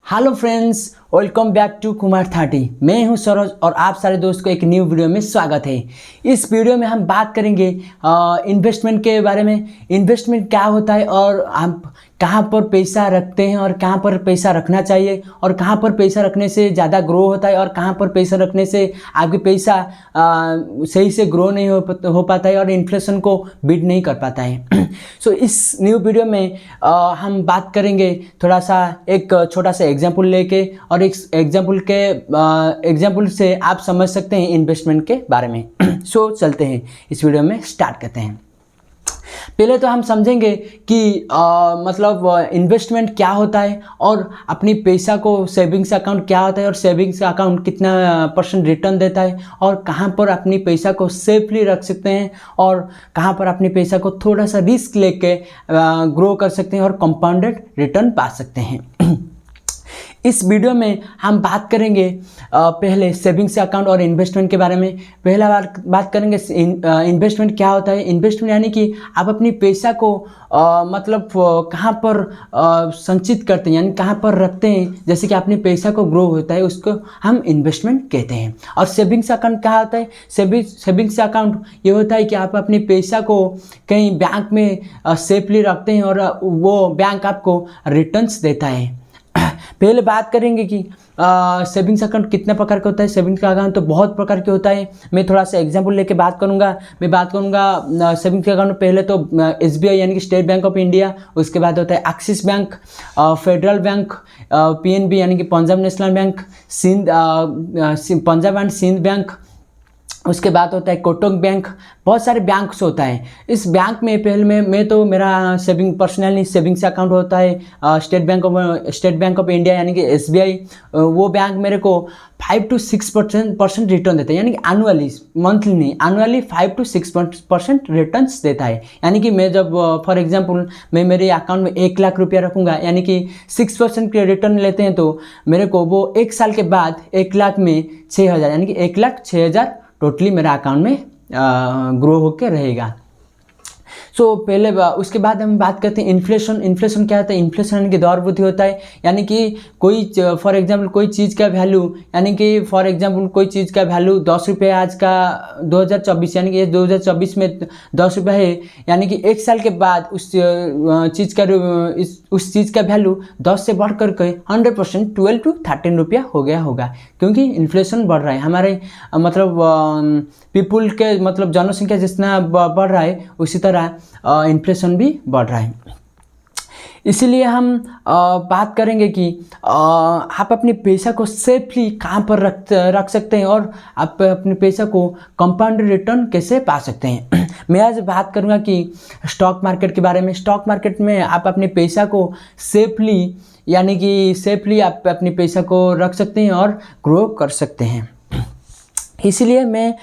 Hello friends, welcome back to Kumar 30। मैं हूं सरोज और आप सारे दोस्त को एक न्यू वीडियो में स्वागत है। इस वीडियो में हम बात करेंगे इन्वेस्टमेंट के बारे में। इन्वेस्टमेंट क्या होता है और हम कहां पर पैसा रखते हैं और कहां पर पैसा रखना चाहिए और कहां पर पैसा रखने से ज़्यादा ग्रो होता है और कहां पर पैसा रखने से आपके पैसा सही से ग्रो नहीं हो पाता है और इन्फ्लेशन को बीट नहीं कर पाता है। सो इस न्यू वीडियो में हम बात करेंगे थोड़ा सा एक छोटा सा एग्जाम्पल लेके, और एक एग्जाम्पल से आप समझ सकते हैं इन्वेस्टमेंट के बारे में। सो चलते हैं इस वीडियो में, स्टार्ट करते हैं। पहले तो हम समझेंगे कि मतलब इन्वेस्टमेंट क्या होता है और अपनी पैसा को सेविंग्स अकाउंट क्या होता है और सेविंग्स अकाउंट कितना % रिटर्न देता है और कहाँ पर अपनी पैसा को सेफली रख सकते हैं और कहाँ पर अपनी पैसा को थोड़ा सा रिस्क लेके ग्रो कर सकते हैं और कंपाउंडेड रिटर्न पा सकते हैं। इस वीडियो में हम बात करेंगे पहले सेविंग्स अकाउंट और इन्वेस्टमेंट के बारे में। पहला बात करेंगे इन्वेस्टमेंट क्या होता है। इन्वेस्टमेंट यानी कि आप अपनी पैसा को मतलब कहाँ पर संचित करते हैं, यानी कहाँ पर रखते हैं, जैसे कि अपने पैसा को ग्रो होता है उसको हम इन्वेस्टमेंट कहते हैं। और सेविंग्स अकाउंट क्या होता है। सेविंग्स अकाउंट ये होता है कि आप अपनी पैसा को कहीं बैंक में सेफली रखते हैं और वो बैंक आपको रिटर्न्स देता है। पहले बात करेंगे कि सेविंग्स अकाउंट कितने प्रकार का होता है। सेविंग्स अकाउंट तो बहुत प्रकार के होता है। मैं थोड़ा सा एग्जांपल लेके बात करूंगा। मैं बात करूंगा सेविंग्स अकाउंट में पहले तो SBI यानी कि स्टेट बैंक ऑफ इंडिया, उसके बाद होता है Axis Bank, Federal Bank, PNB यानी कि Punjab National Bank, Punjab and Sindh Bank, उसके बाद होता है कोटक बैंक। बहुत सारे बैंक्स होता है। इस बैंक में पहले मैं तो मेरा पर्सनली सेविंग्स अकाउंट होता है स्टेट बैंक ऑफ इंडिया यानी कि SBI। वो बैंक मेरे को 5 to 6% रिटर्न देता है, यानी कि एनुअली, मंथली नहीं, एनुअली 5 to 6% रिटर्न्स देता है। यानी कि मैं जब फॉर एग्जांपल मैं मेरे अकाउंट में 1 लाख रुपया रखूँगा, यानी कि 6% के रिटर्न लेते हैं, तो मेरे को वो 1 साल के बाद 1 लाख में 6,000 यानी कि 1,06,000 टोटली मेरा अकाउंट में ग्रो होकर रहेगा। सो पहले उसके बाद हम बात करते हैं इन्फ्लेशन। इन्फ्लेशन क्या होता है। इन्फ्लेशन यानी कि दर वृद्धि होता है, यानी कि कोई फॉर एग्जांपल कोई चीज़ का वैल्यू, यानी कि फॉर एग्जांपल कोई चीज़ का वैल्यू 10 रुपये आज का 2024 यानी कि 2024 में 10 रुपये है, यानी कि 1 साल के बाद उस चीज़ का वैल्यू 10 से बढ़ कर के 100% 12 to 13 रुपया हो गया होगा, क्योंकि इन्फ्लेशन बढ़ रहा है। हमारे मतलब पीपुल के मतलब जनसंख्या जितना बढ़ रहा है उसी तरह इन्फ्लेशन भी बढ़ रहा है। इसीलिए हम बात करेंगे कि आप अपने पैसा को सेफली कहाँ पर रख सकते हैं और आप अपने पैसा को कंपाउंड रिटर्न कैसे पा सकते हैं। मैं आज बात करूँगा कि स्टॉक मार्केट के बारे में। स्टॉक मार्केट में आप अपने पैसा को सेफली यानी कि सेफली आप अपने पैसा को रख सकते हैं और ग्रो कर सकते हैं। इसीलिए मैं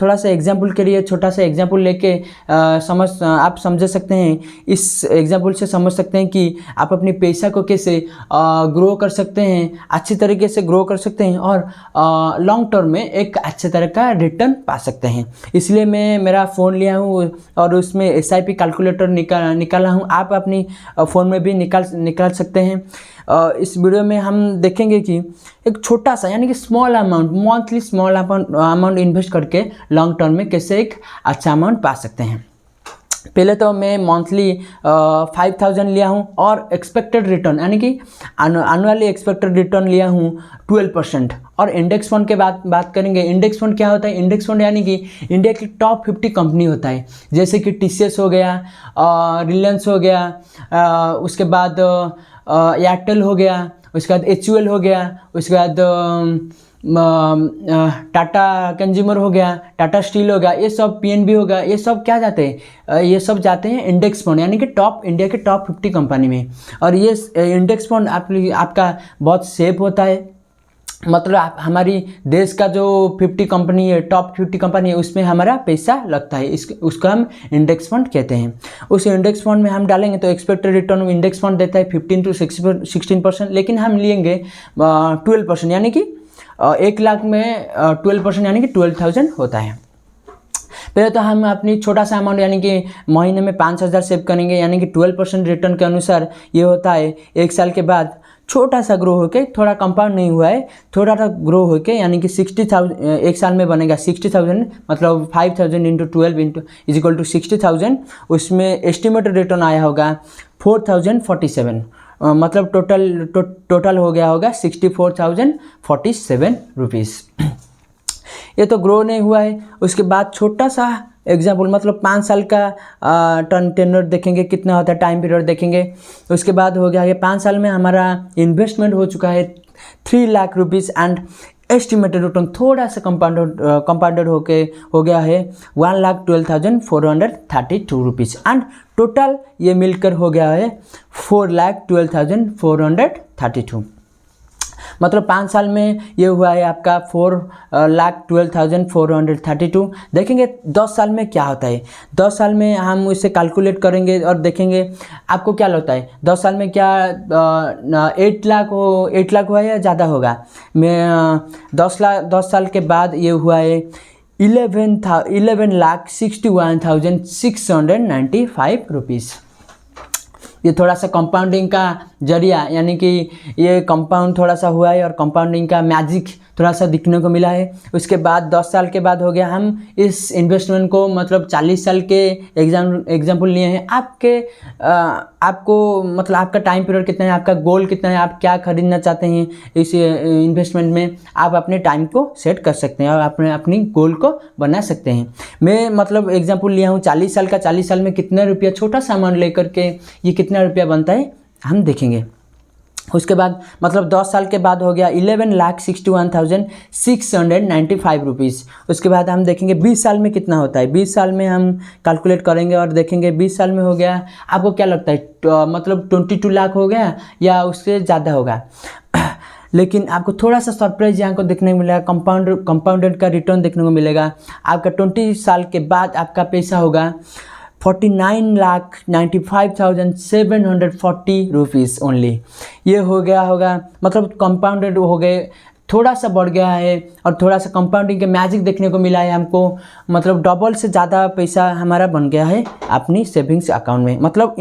थोड़ा सा एग्जाम्पल के लिए छोटा सा एग्जाम्पल लेके आप समझ सकते हैं। इस एग्जाम्पल से समझ सकते हैं कि आप अपने पैसा को कैसे ग्रो कर सकते हैं, अच्छी तरीके से ग्रो कर सकते हैं और लॉन्ग टर्म में एक अच्छे तरह का रिटर्न पा सकते हैं। इसलिए मैं मेरा फ़ोन लिया हूँ और उसमें SIP कैलकुलेटर निकाला हूँ। आप अपनी फ़ोन में भी निकाल सकते हैं। इस वीडियो में हम देखेंगे कि एक छोटा सा यानी कि small amount, monthly small amount invest करके लॉन्ग टर्म में कैसे एक अच्छा अमाउंट पा सकते हैं। पहले तो मैं मंथली 5,000 लिया हूँ और एक्सपेक्टेड रिटर्न यानी कि एनुअली एक्सपेक्टेड रिटर्न लिया हूँ 12%। और इंडेक्स फंड के बात करेंगे। इंडेक्स फंड क्या होता है। इंडेक्स फंड यानी कि इंडिया की टॉप 50 कंपनी होता है, जैसे कि TCS हो गया, रिलायंस हो गया, उसके बाद एयरटेल हो गया, उसके बाद HUL हो गया, उसके बाद टाटा कंज्यूमर हो गया, टाटा स्टील हो गया, ये सब PNB हो गया। ये सब क्या जाते हैं, ये सब जाते हैं इंडेक्स फंड यानी कि इंडिया के टॉप 50 कंपनी में। और ये इंडेक्स फंड आपका बहुत सेफ होता है। मतलब हमारी देश का जो 50 कंपनी है, टॉप 50 कंपनी है, उसमें हमारा पैसा लगता है। उसको हम इंडेक्स फंड कहते हैं। उस इंडेक्स फंड में हम डालेंगे तो एक्सपेक्टेड रिटर्न इंडेक्स फंड देता है 15 to 16%, लेकिन हम लेंगे 12% यानी कि 1 लाख में 12% यानी कि 12,000 होता है। पहले तो हम अपनी छोटा सा अमाउंट यानी कि महीने में 5,000 सेव करेंगे, यानी कि 12% रिटर्न के अनुसार ये होता है 1 साल के बाद छोटा सा ग्रो होके, थोड़ा कंपाउंड नहीं हुआ है, थोड़ा सा ग्रो होके, यानी कि 60,000 एक साल में बनेगा 60,000, मतलब 5,000 into 12 into is equal to 60,000। उसमें एस्टिमेटेड रिटर्न आया होगा 4,047, मतलब टोटल हो गया होगा 64,047 रुपीज़। ये तो ग्रो नहीं हुआ है। उसके बाद छोटा सा एग्जाम्पल, मतलब 5 साल का टर्न टेन्योर देखेंगे कितना होता है, टाइम पीरियड देखेंगे। उसके बाद हो गया ये 5 साल में हमारा इन्वेस्टमेंट हो चुका है 3 lakh rupees and estimated return थोड़ा सा कंपाउंडेड होके हो गया है 1,12,432 रुपीज़ एंड टोटल ये मिलकर हो गया है 4,12,432। मतलब 5 साल में ये हुआ है आपका 4,12,432। देखेंगे 10 साल में क्या होता है। 10 साल में हम इसे कैलकुलेट करेंगे और देखेंगे आपको क्या लगता है 10 साल में क्या 8 लाख हुआ है या ज़्यादा होगा। मैं 10 साल के बाद ये हुआ है 11,61,695 रुपीज़। ये थोड़ा सा कंपाउंडिंग का जरिया, यानी कि ये कंपाउंड थोड़ा सा हुआ है और कंपाउंडिंग का मैजिक थोड़ा सा दिखने को मिला है। उसके बाद 10 साल के बाद हो गया, हम इस इन्वेस्टमेंट को मतलब 40 साल के एग्जाम्पल लिए हैं। आपको मतलब आपका टाइम पीरियड कितना है, आपका गोल कितना है, आप क्या खरीदना चाहते हैं इस इन्वेस्टमेंट में, आप अपने टाइम को सेट कर सकते हैं और अपनी गोल को बना सकते हैं। मैं मतलब एग्जाम्पल लिया हूँ 40 साल का। 40 साल में कितना रुपया, छोटा सा अमाउंट लेकर के ये कितना रुपया बनता है हम देखेंगे। उसके बाद मतलब 10 साल के बाद हो गया 11,61,695 रुपीज़। उसके बाद हम देखेंगे 20 साल में कितना होता है। 20 साल में हम कैलकुलेट करेंगे और देखेंगे 20 साल में हो गया, आपको क्या लगता है मतलब 22 लाख हो गया या उससे ज़्यादा होगा। लेकिन आपको थोड़ा सा सरप्राइज यहाँ को देखने को मिलेगा, कंपाउंडेड का रिटर्न देखने को मिलेगा। आपका 20 साल के बाद आपका पैसा होगा 49,95,740 रुपीज़ ओनली। ये हो गया होगा, मतलब कंपाउंडेड हो गए, थोड़ा सा बढ़ गया है और थोड़ा सा कंपाउंडिंग के मैजिक देखने को मिला है हमको। मतलब डबल से ज़्यादा पैसा हमारा बन गया है अपनी सेविंग्स अकाउंट में। मतलब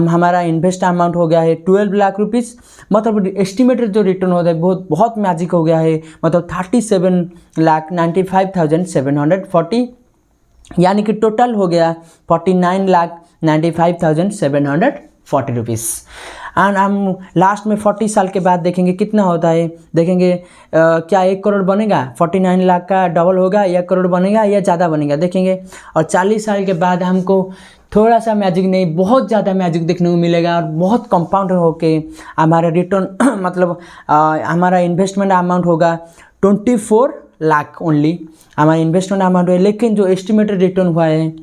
हमारा इन्वेस्ट अमाउंट हो गया है 12 लाख रुपीज़। मतलब एस्टिमेटेड जो रिटर्न होता है बहुत मैजिक हो गया है, मतलब 37,95,740, यानी कि टोटल हो गया 49,95,740 रुपीज़। एंड हम लास्ट में 40 साल के बाद देखेंगे कितना होता है। देखेंगे क्या 1 करोड़ बनेगा, 49 लाख का डबल होगा, 1 करोड़ बनेगा या ज़्यादा बनेगा देखेंगे। और 40 साल के बाद हमको थोड़ा सा मैजिक नहीं, बहुत ज़्यादा मैजिक देखने को मिलेगा और बहुत कंपाउंड होके हमारा रिटर्न मतलब हमारा इन्वेस्टमेंट अमाउंट होगा 24 लाख ओनली हमारा इन्वेस्टमेंट अमाउंट है। लेकिन जो एस्टिमेटेड रिटर्न हुआ है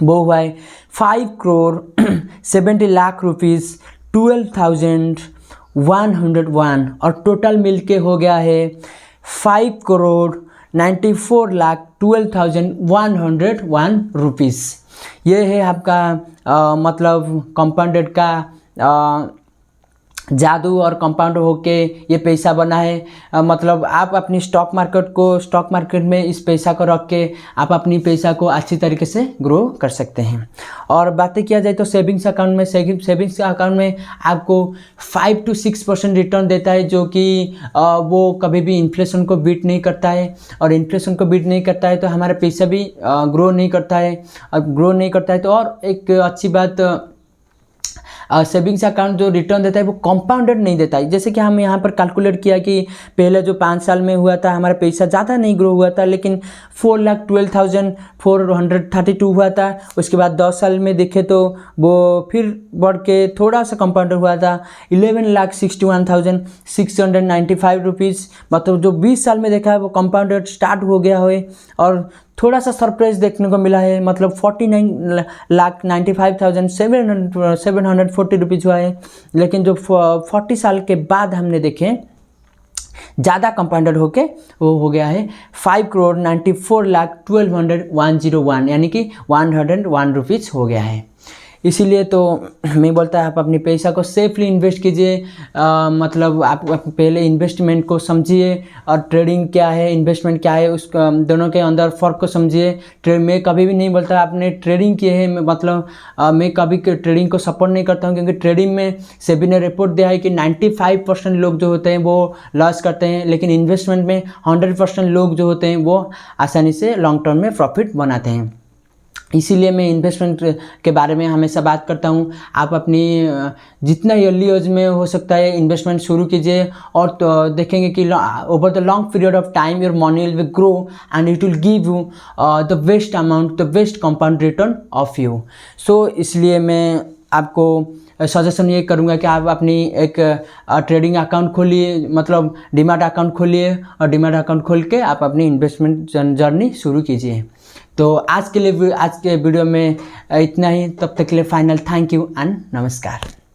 वो हुआ है 5,70 लाख रुपीज़ 12,101 और टोटल मिलके हो गया है 5,94 लाख 12,101 रुपीज़। ये है आपका मतलब कंपाउंडेड का जादू और कंपाउंड होके ये पैसा बना है। मतलब आप अपनी स्टॉक मार्केट में इस पैसा को रख के आप अपनी पैसा को अच्छी तरीके से ग्रो कर सकते हैं। और बातें किया जाए तो सेविंग्स अकाउंट में आपको 5 to 6% रिटर्न देता है, जो कि वो कभी भी इन्फ्लेशन को बीट नहीं करता है। और इन्फ्लेशन को बीट नहीं करता है तो हमारा पैसा भी ग्रो नहीं करता है। और ग्रो नहीं करता है तो और एक अच्छी बात, सेविंग्स अकाउंट जो रिटर्न देता है वो कंपाउंडेड नहीं देता है। जैसे कि हम यहाँ पर कैलकुलेट किया कि पहले जो 5 साल में हुआ था हमारा पैसा ज़्यादा नहीं ग्रो हुआ था, लेकिन 4,12,432 हुआ था। उसके बाद 10 साल में देखे तो वो फिर बढ़ के थोड़ा सा कंपाउंडेड हुआ था 11,61,695 रुपीज़। मतलब जो 20 साल में देखा है वो कंपाउंडेड स्टार्ट हो गया है और थोड़ा सा सरप्राइज देखने को मिला है, मतलब 49,95,740 रुपीज़ हुआ है। लेकिन जो 40 साल के बाद हमने देखे ज़्यादा कंपाउंडेड होके वो हो गया है 5,94,12,101, यानी कि 101 रुपीज़ हो गया है। इसीलिए तो मैं बोलता है आप अपनी पैसा को सेफली इन्वेस्ट कीजिए। मतलब आप पहले इन्वेस्टमेंट को समझिए और ट्रेडिंग क्या है, इन्वेस्टमेंट क्या है, उस दोनों के अंदर फ़र्क को समझिए। मैं कभी भी नहीं बोलता आपने ट्रेडिंग की है, मतलब मैं कभी ट्रेडिंग को सपोर्ट नहीं करता हूँ, क्योंकि ट्रेडिंग में सेबी ने रिपोर्ट दिया है कि 95% लोग जो होते हैं वो लॉस करते हैं, लेकिन इन्वेस्टमेंट में 100% लोग जो होते हैं वो आसानी से लॉन्ग टर्म में प्रॉफिट बनाते हैं। इसीलिए मैं इन्वेस्टमेंट के बारे में हमेशा बात करता हूँ। आप अपनी जितना अर्ली एज में हो सकता है इन्वेस्टमेंट शुरू कीजिए, और तो देखेंगे कि over the long period of time your money will grow and it will give you the best amount, the best compound return of you. So इसलिए मैं आपको सजेशन ये करूँगा कि आप अपनी एक ट्रेडिंग अकाउंट खोलिए, मतलब डीमैट अकाउंट खोलिए, और डीमैट अकाउंट खोल के आप अपनी इन्वेस्टमेंट जर्नी शुरू कीजिए। तो आज के वीडियो में इतना ही। तब तक के लिए फाइनल थैंक यू एंड नमस्कार।